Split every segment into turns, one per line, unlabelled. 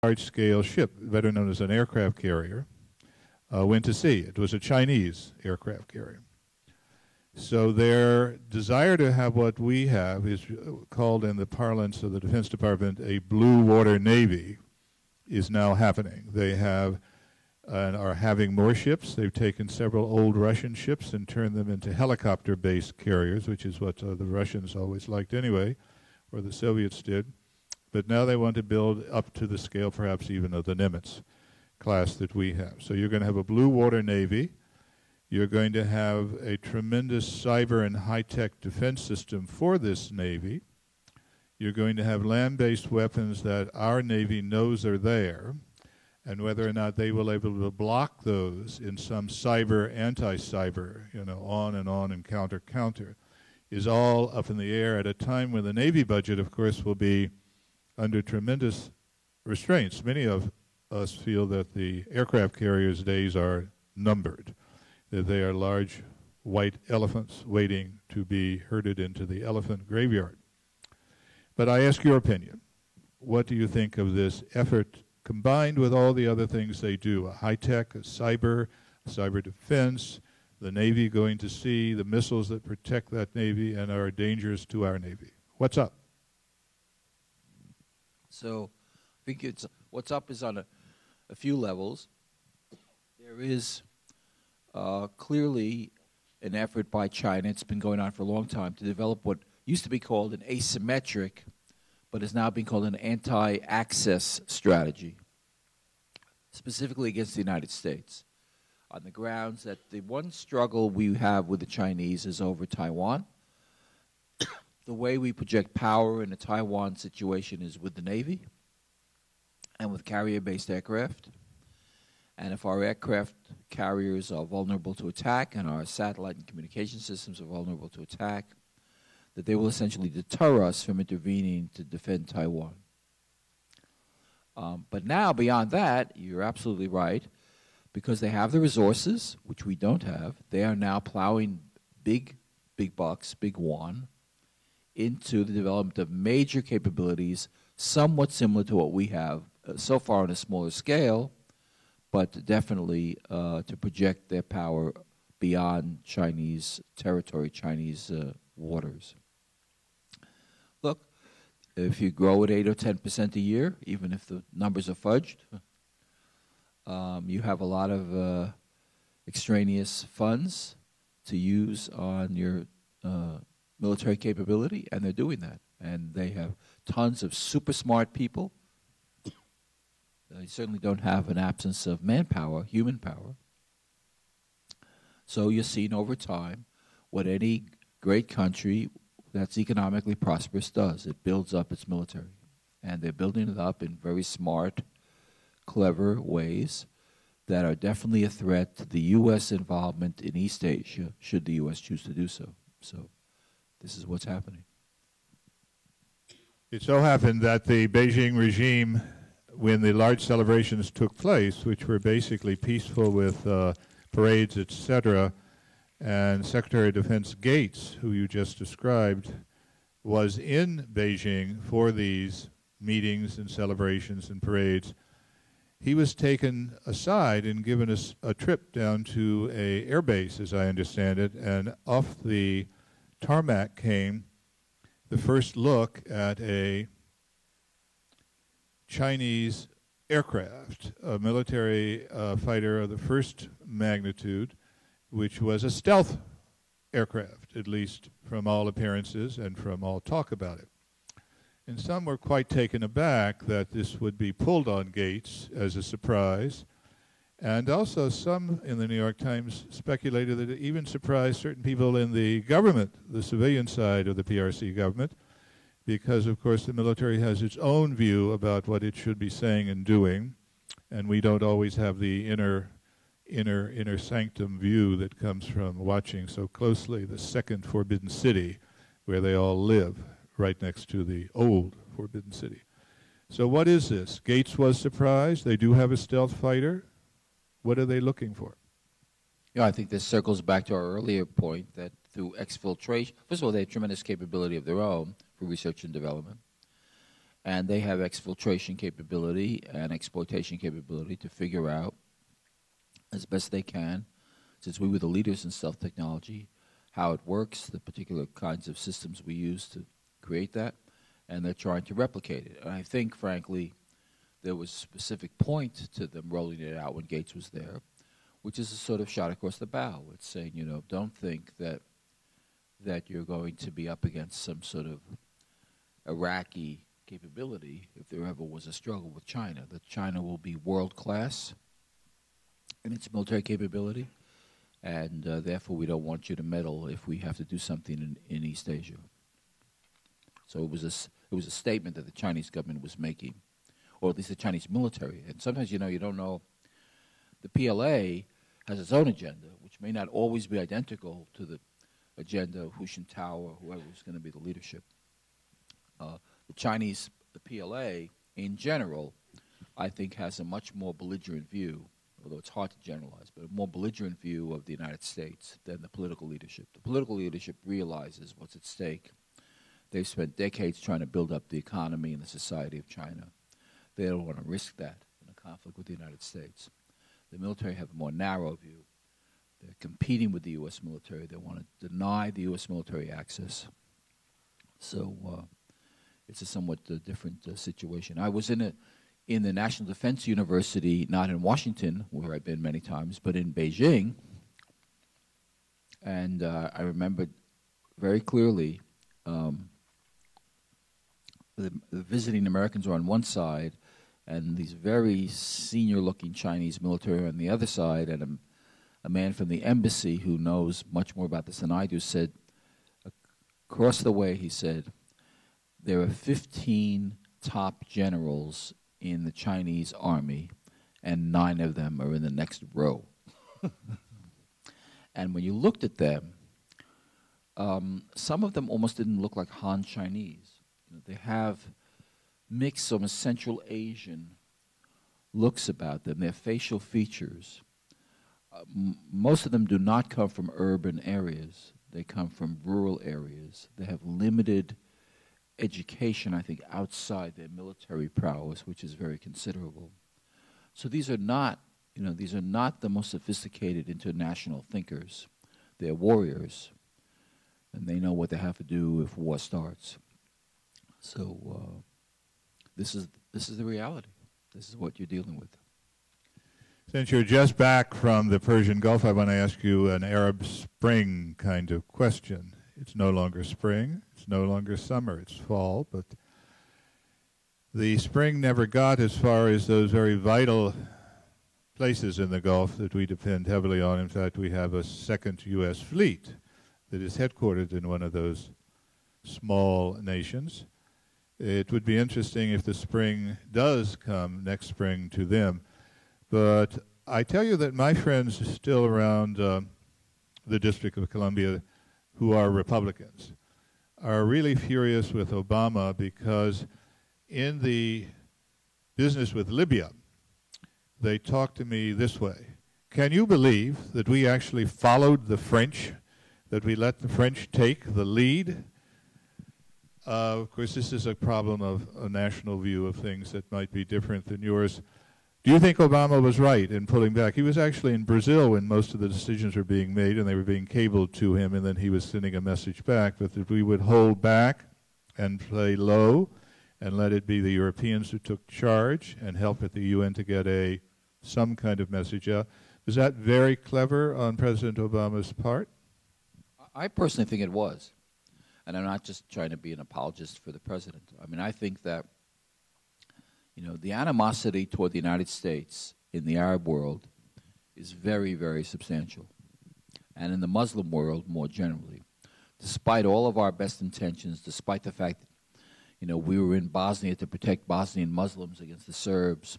large-scale ship, better known as an aircraft carrier, went to sea. It was a Chinese aircraft carrier. So their desire to have what we have is called in the parlance of the Defense Department a blue water navy is now happening. They have and are having more ships. They've taken several old Russian ships and turned them into helicopter-based carriers, which is what the Russians always liked anyway, or the Soviets did. But now they want to build up to the scale perhaps even of the Nimitz class that we have. So you're going to have a blue water navy. You're going to have a tremendous cyber and high-tech defense system for this Navy. You're going to have land-based weapons that our Navy knows are there, and whether or not they will be able to block those in some cyber, anti-cyber, on and counter, is all up in the air at a time when the Navy budget, of course, will be under tremendous restraints. Many of us feel that the aircraft carriers' days are numbered, that they are large white elephants waiting to be herded into the elephant graveyard. But I ask your opinion. What do you think of this effort combined with all the other things they do, a high-tech, a cyber defense, the Navy going to sea, the missiles that protect that Navy and are dangerous to our Navy? What's up?
So I think what's up is on a few levels. There is clearly an effort by China, it's been going on for a long time, to develop what used to be called an asymmetric, but is now being called an anti-access strategy, specifically against the United States, on the grounds that the one struggle we have with the Chinese is over Taiwan. The way we project power in the Taiwan situation is with the Navy and with carrier-based aircraft. And if our aircraft carriers are vulnerable to attack and our satellite and communication systems are vulnerable to attack, that they will essentially deter us from intervening to defend Taiwan. But now, beyond that, you're absolutely right, because they have the resources, which we don't have. They are now plowing big bucks, big won, into the development of major capabilities, somewhat similar to what we have so far on a smaller scale, but definitely to project their power beyond Chinese territory, Chinese waters. Look, if you grow at 8 or 10% a year, even if the numbers are fudged, you have a lot of extraneous funds to use on your military capability, and they're doing that. And they have tons of super smart people. They certainly don't have an absence of manpower, human power. So you're seeing over time what any great country that's economically prosperous does. It builds up its military. And they're building it up in very smart, clever ways that are definitely a threat to the U.S. involvement in East Asia, should the U.S. choose to do so. So this is what's happening.
It so happened that the Beijing regime, when the large celebrations took place, which were basically peaceful with parades, etc., and Secretary of Defense Gates, who you just described, was in Beijing for these meetings and celebrations and parades. He was taken aside and given a trip down to a air base, as I understand it, and off the tarmac came the first look at a Chinese aircraft, a military fighter of the first magnitude, which was a stealth aircraft, at least from all appearances and from all talk about it. And some were quite taken aback that this would be pulled on Gates as a surprise. And also some in the New York Times speculated that it even surprised certain people in the government, the civilian side of the PRC government, because, of course, the military has its own view about what it should be saying and doing, and we don't always have the inner sanctum view that comes from watching so closely the second Forbidden City, where they all live, right next to the old Forbidden City. So what is this? Gates was surprised. They do have a stealth fighter. What are they looking for?
Yeah, I think this circles back to our earlier point that through exfiltration, first of all, they have tremendous capability of their own for research and development. And they have exfiltration capability and exploitation capability to figure out, as best they can, since we were the leaders in stealth technology, how it works, the particular kinds of systems we use to create that, and they're trying to replicate it. And I think, frankly, there was a specific point to them rolling it out when Gates was there, which is a sort of shot across the bow. It's saying, you know, don't think that you're going to be up against some sort of Iraqi capability if there ever was a struggle with China, that China will be world-class in its military capability, and therefore we don't want you to meddle if we have to do something in East Asia. So it was a statement that the Chinese government was making, or at least the Chinese military. And sometimes, you know, you don't know. The PLA has its own agenda, which may not always be identical to the agenda of Hu Jintao or whoever is going to be the leadership. The PLA, in general, I think has a much more belligerent view, although it's hard to generalize, but a more belligerent view of the United States than the political leadership. The political leadership realizes what's at stake. They've spent decades trying to build up the economy and the society of China. They don't want to risk that in a conflict with the United States. The military have a more narrow view. They're competing with the U.S. military. They want to deny the U.S. military access. So it's a somewhat different situation. I was in the National Defense University, not in Washington, where I've been many times, but in Beijing. And I remember very clearly the visiting Americans were on one side, and these very senior-looking Chinese military on the other side, and a man from the embassy who knows much more about this than I do said, across the way, he said, there are 15 top generals in the Chinese army, and 9 of them are in the next row. And when you looked at them, some of them almost didn't look like Han Chinese. You know, they have mixed, some Central Asian looks about them, their facial features. Most of them do not come from urban areas. They come from rural areas. They have limited education, I think, outside their military prowess, which is very considerable. So these are not, you know, these are not the most sophisticated international thinkers. They're warriors, and they know what they have to do if war starts. So this is the reality. This is what you're dealing with.
Since you're just back from the Persian Gulf, I want to ask you an Arab Spring kind of question. It's no longer spring, it's no longer summer, it's fall, but the spring never got as far as those very vital places in the Gulf that we depend heavily on. In fact, we have a second U.S. fleet that is headquartered in one of those small nations. It would be interesting if the spring does come next spring to them. But I tell you that my friends still around the District of Columbia who are Republicans are really furious with Obama because in the business with Libya, they talk to me this way. Can you believe that we actually followed the French, that we let the French take the lead? Of course, this is a problem of a national view of things that might be different than yours. Do you think Obama was right in pulling back? He was actually in Brazil when most of the decisions were being made, and they were being cabled to him, and then he was sending a message back, but that we would hold back and play low and let it be the Europeans who took charge and help at the UN to get some kind of message out. Was that very clever on President Obama's part?
I personally think it was. And I'm not just trying to be an apologist for the president. I mean, I think that, you know, the animosity toward the United States in the Arab world is very, very substantial. And in the Muslim world more generally. Despite all of our best intentions, despite the fact that, you know, we were in Bosnia to protect Bosnian Muslims against the Serbs,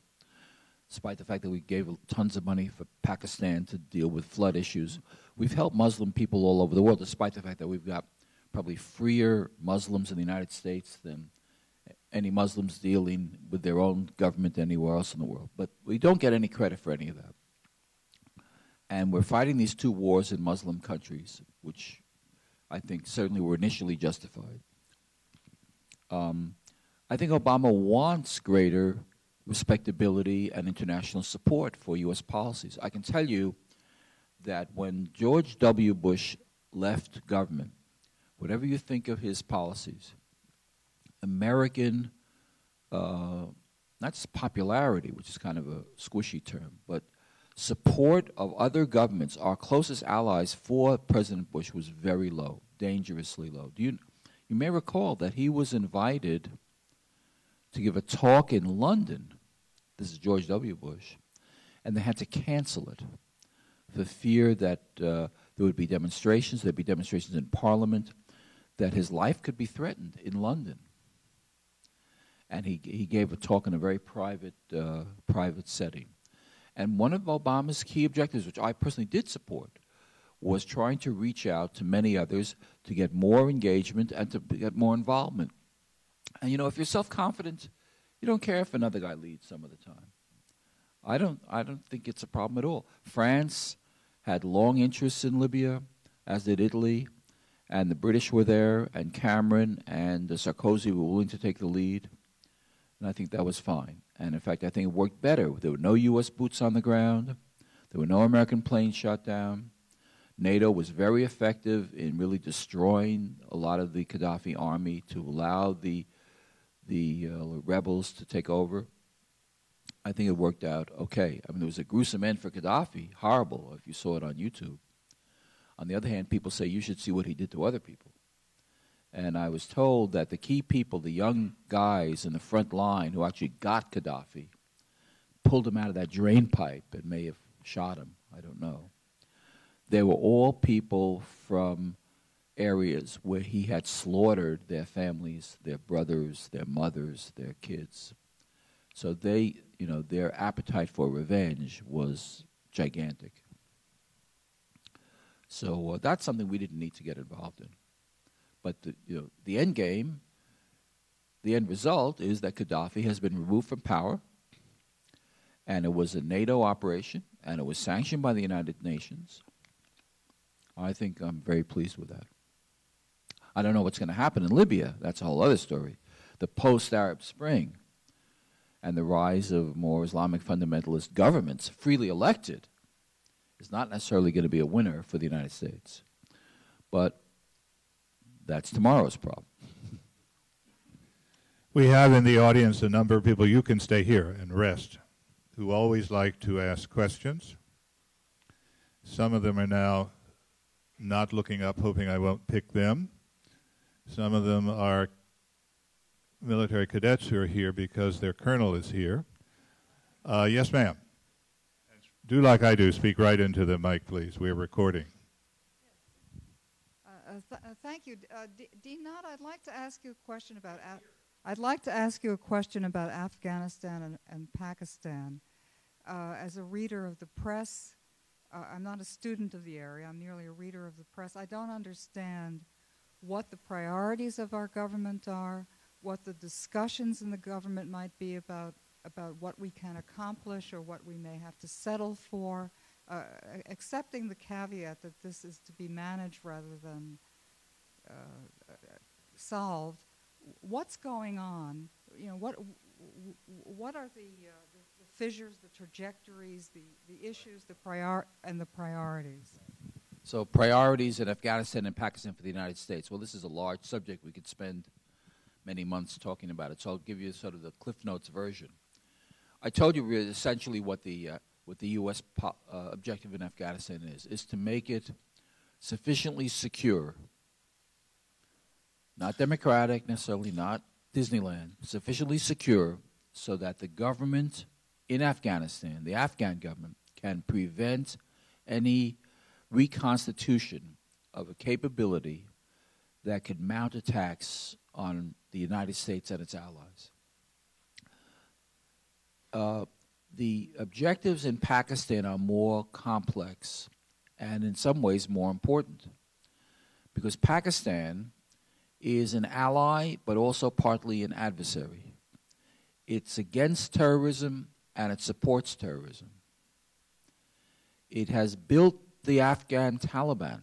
despite the fact that we gave tons of money for Pakistan to deal with flood issues, we've helped Muslim people all over the world, despite the fact that we've got probably freer Muslims in the United States than any Muslims dealing with their own government anywhere else in the world. But we don't get any credit for any of that. And we're fighting these 2 wars in Muslim countries, which I think certainly were initially justified. I think Obama wants greater respectability and international support for U.S. policies. I can tell you that when George W. Bush left government, whatever you think of his policies, American, not just popularity, which is kind of a squishy term, but support of other governments, our closest allies for President Bush, was very low, dangerously low. You may recall that he was invited to give a talk in London. This is George W. Bush, and they had to cancel it for fear that there would be demonstrations, there'd be demonstrations in Parliament, that his life could be threatened in London. And he gave a talk in a very private setting. And one of Obama's key objectives, which I personally did support, was trying to reach out to many others to get more engagement and to get more involvement. And, if you're self-confident, you don't care if another guy leads some of the time. I don't think it's a problem at all. France had long interests in Libya, as did Italy, and the British were there, and Cameron and Sarkozy were willing to take the lead, and I think that was fine. And in fact, I think it worked better. There were no U.S. boots on the ground. There were no American planes shot down. NATO was very effective in really destroying a lot of the Gaddafi army to allow the rebels to take over. I think it worked out okay. I mean, there was a gruesome end for Gaddafi, horrible, if you saw it on YouTube. On the other hand, people say you should see what he did to other people. And I was told that the key people, the young guys in the front line who actually got Gaddafi, pulled him out of that drain pipe and may have shot him, I don't know. They were all people from areas where he had slaughtered their families, their brothers, their mothers, their kids. So they, their appetite for revenge was gigantic. So that's something we didn't need to get involved in. But the end game, the end result is that Gaddafi has been removed from power, and it was a NATO operation, and it was sanctioned by the United Nations. I think I'm very pleased with that. I don't know what's going to happen in Libya. That's a whole other story. The post-Arab Spring and the rise of more Islamic fundamentalist governments, freely elected, is not necessarily going to be a winner for the United States. But that's tomorrow's problem.
We have in the audience a number of people, you can stay here and rest, who always like to ask questions. Some of them are now not looking up, hoping I won't pick them. Some of them are military cadets who are here because their colonel is here. Yes, ma'am. Do like I do. Speak right into the mic, please. We're recording.
Thank you, Dean Knott. I'd like to ask you a question about. I'd like to ask you a question about Afghanistan and Pakistan. As a reader of the press, I'm not a student of the area. I'm merely a reader of the press. I don't understand what the priorities of our government are, what the discussions in the government might be about what we can accomplish or what we may have to settle for, accepting the caveat that this is to be managed rather than solved. What's going on? What are the fissures, the trajectories, the issues, the priorities?
So priorities in Afghanistan and Pakistan for the United States. Well, this is a large subject. We could spend many months talking about it. So I'll give you sort of the Cliff Notes version. I told you essentially what the U.S. objective in Afghanistan is to make it sufficiently secure, not democratic necessarily, not Disneyland, sufficiently secure so that the government in Afghanistan, the Afghan government, can prevent any reconstitution of a capability that could mount attacks on the United States and its allies. The objectives in Pakistan are more complex and in some ways more important because Pakistan is an ally but also partly an adversary. It's against terrorism and it supports terrorism. It has built the Afghan Taliban.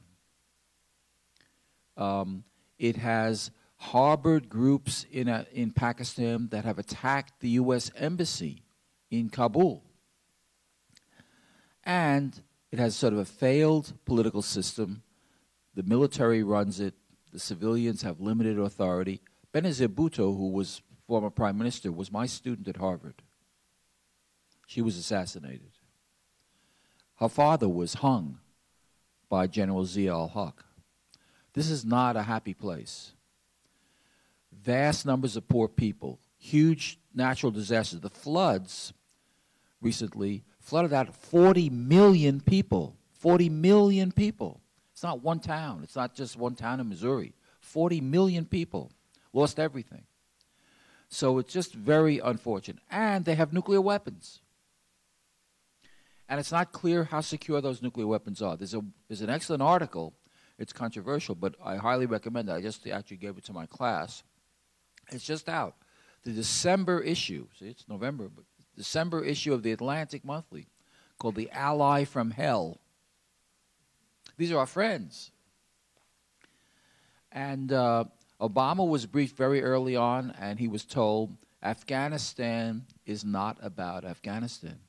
It has harbored groups in Pakistan that have attacked the U.S. Embassy in Kabul. And it has sort of a failed political system. The military runs it. The civilians have limited authority. Benazir Bhutto, who was former prime minister, was my student at Harvard. She was assassinated. Her father was hung by General Zia al-Haq. This is not a happy place. Vast numbers of poor people, huge natural disasters. The floods recently flooded out 40 million people. 40 million people. It's not one town. It's not just one town in Missouri. 40 million people lost everything. So it's just very unfortunate. And they have nuclear weapons. And it's not clear how secure those nuclear weapons are. There's an excellent article. It's controversial, but I highly recommend it. I just actually gave it to my class. It's just out. The December issue, see, it's November, but December issue of the Atlantic Monthly called The Ally from Hell. These are our friends. And Obama was briefed very early on, and he was told, Afghanistan is not about Afghanistan.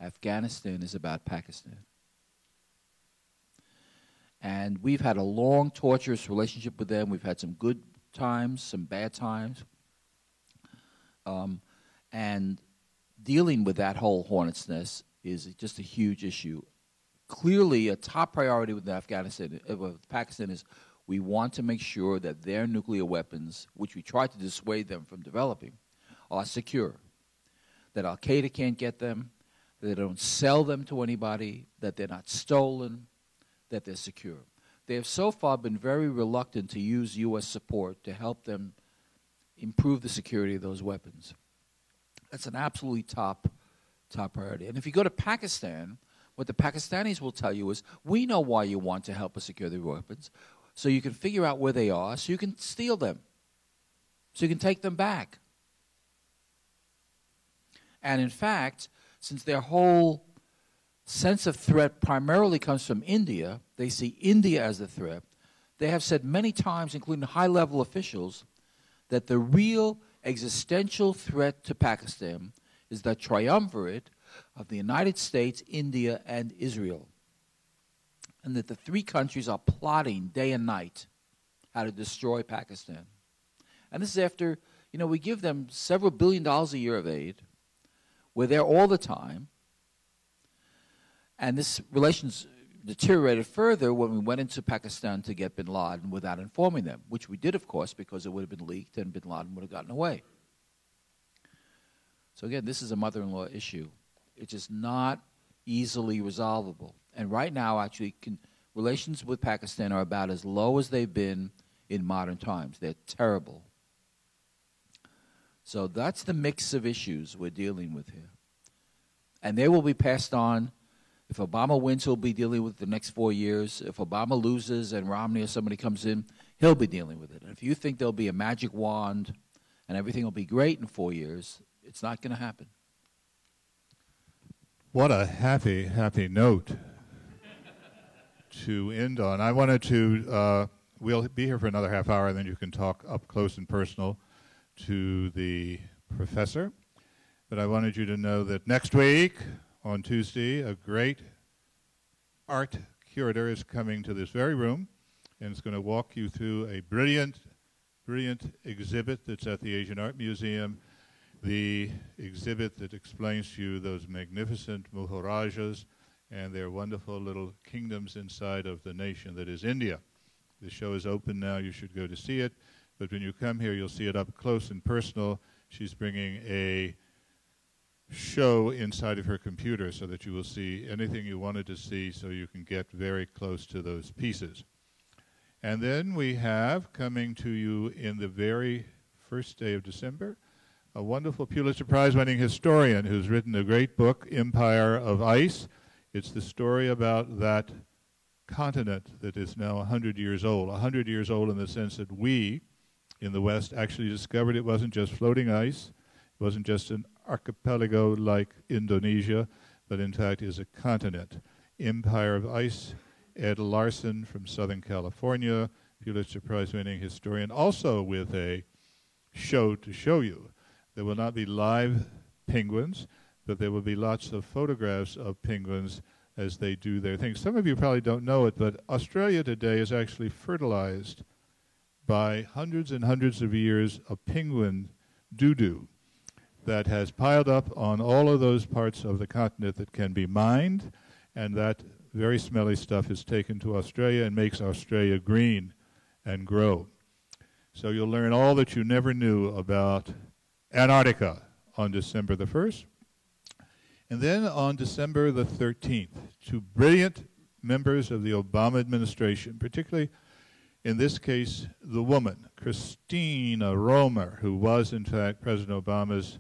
Afghanistan is about Pakistan. And we've had a long, torturous relationship with them. We've had some good times, some bad times. And dealing with that whole hornet's nest is just a huge issue. Clearly, a top priority with Afghanistan, with Pakistan, is we want to make sure that their nuclear weapons, which we try to dissuade them from developing, are secure. That Al-Qaeda can't get them, that they don't sell them to anybody, that they're not stolen, that they're secure. They have so far been very reluctant to use U.S. support to help them improve the security of those weapons. That's an absolutely top priority. And if you go to Pakistan, what the Pakistanis will tell you is, we know why you want to help us secure the weapons, so you can figure out where they are, so you can steal them, so you can take them back. And in fact, since their whole sense of threat primarily comes from India, they see India as the threat, they have said many times, including high-level officials, that the real existential threat to Pakistan is the triumvirate of the United States, India, and Israel. And that the three countries are plotting day and night how to destroy Pakistan. And this is after, we give them several $1 billion a year of aid. We're there all the time. And this relations deteriorated further when we went into Pakistan to get bin Laden without informing them, which we did, of course, because it would have been leaked and bin Laden would have gotten away. So again, this is a mother-in-law issue. It's just not easily resolvable. And right now, actually, relations with Pakistan are about as low as they've been in modern times. They're terrible. So that's the mix of issues we're dealing with here. And they will be passed on. If Obama wins, he'll be dealing with it the next 4 years. If Obama loses and Romney or somebody comes in, he'll be dealing with it. And if you think there'll be a magic wand and everything will be great in 4 years, it's not going to happen.
What a happy, happy note to end on. I wanted to, we'll be here for another half hour, and then you can talk up close and personal to the professor. But I wanted you to know that next week, on Tuesday, a great art curator is coming to this very room, and is going to walk you through a brilliant exhibit that's at the Asian Art Museum, the exhibit that explains to you those magnificent Maharajas and their wonderful little kingdoms inside of the nation that is India. The show is open now. You should go to see it. But when you come here, you'll see it up close and personal. She's bringing a show inside of her computer so that you will see anything you wanted to see, so you can get very close to those pieces. And then we have coming to you in the very first day of December a wonderful Pulitzer Prize-winning historian who's written a great book, Empire of Ice. It's the story about that continent that is now 100 years old. 100 years old in the sense that we in the West actually discovered it wasn't just floating ice, it wasn't just an archipelago like Indonesia, but in fact is a continent. Empire of Ice, Ed Larson from Southern California, Pulitzer Prize-winning historian, also with a show to show you. There will not be live penguins, but there will be lots of photographs of penguins as they do their thing. Some of you probably don't know it, but Australia today is actually fertilized by hundreds and hundreds of years of penguin doo-doo that has piled up on all of those parts of the continent that can be mined, and that very smelly stuff is taken to Australia and makes Australia green and grow. So you'll learn all that you never knew about Antarctica on December the 1st. And then on December the 13th, two brilliant members of the Obama administration, particularly in this case the woman, Christina Romer, who was in fact President Obama's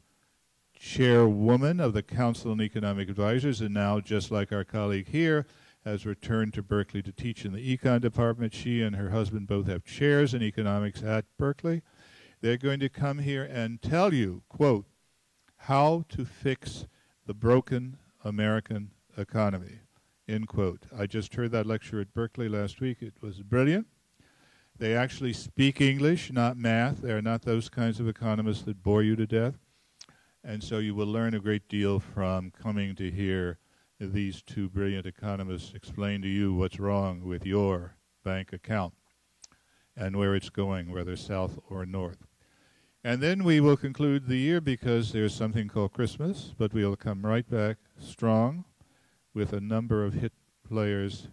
chairwoman of the Council on Economic Advisors, and now, just like our colleague here, has returned to Berkeley to teach in the econ department. She and her husband both have chairs in economics at Berkeley. They're going to come here and tell you, quote, how to fix the broken American economy, end quote. I just heard that lecture at Berkeley last week. It was brilliant. They actually speak English, not math. They're not those kinds of economists that bore you to death. And so you will learn a great deal from coming to hear these two brilliant economists explain to you what's wrong with your bank account and where it's going, whether south or north. And then we will conclude the year because there's something called Christmas, but we'll come right back strong with a number of hit players.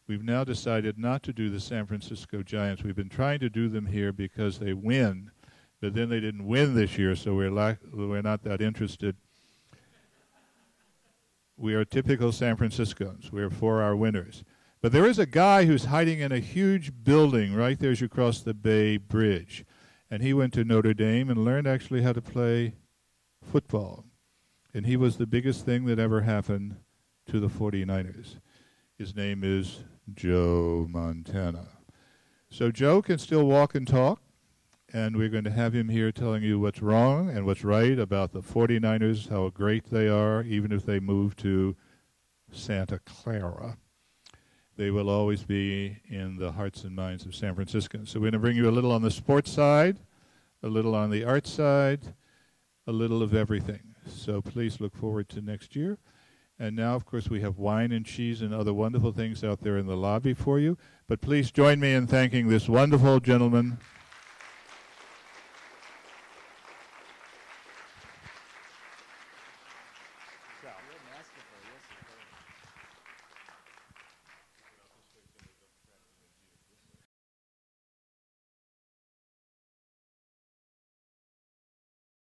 We've now decided not to do the San Francisco Giants. We've been trying to do them here because they win, but then they didn't win this year, so we're not that interested. We are typical San Franciscans. We're for our winners. But there is a guy who's hiding in a huge building right there as you cross the Bay Bridge. And he went to Notre Dame and learned actually how to play football. And he was the biggest thing that ever happened to the 49ers. His name is Joe Montana. So Joe can still walk and talk, and we're going to have him here telling you what's wrong and what's right about the 49ers, how great they are, even if they move to Santa Clara. They will always be in the hearts and minds of San Franciscans. So we're going to bring you a little on the sports side, a little on the art side, a little of everything. So please look forward to next year. And now, of course, we have wine and cheese and other wonderful things out there in the lobby for you. But please join me in thanking this wonderful gentleman.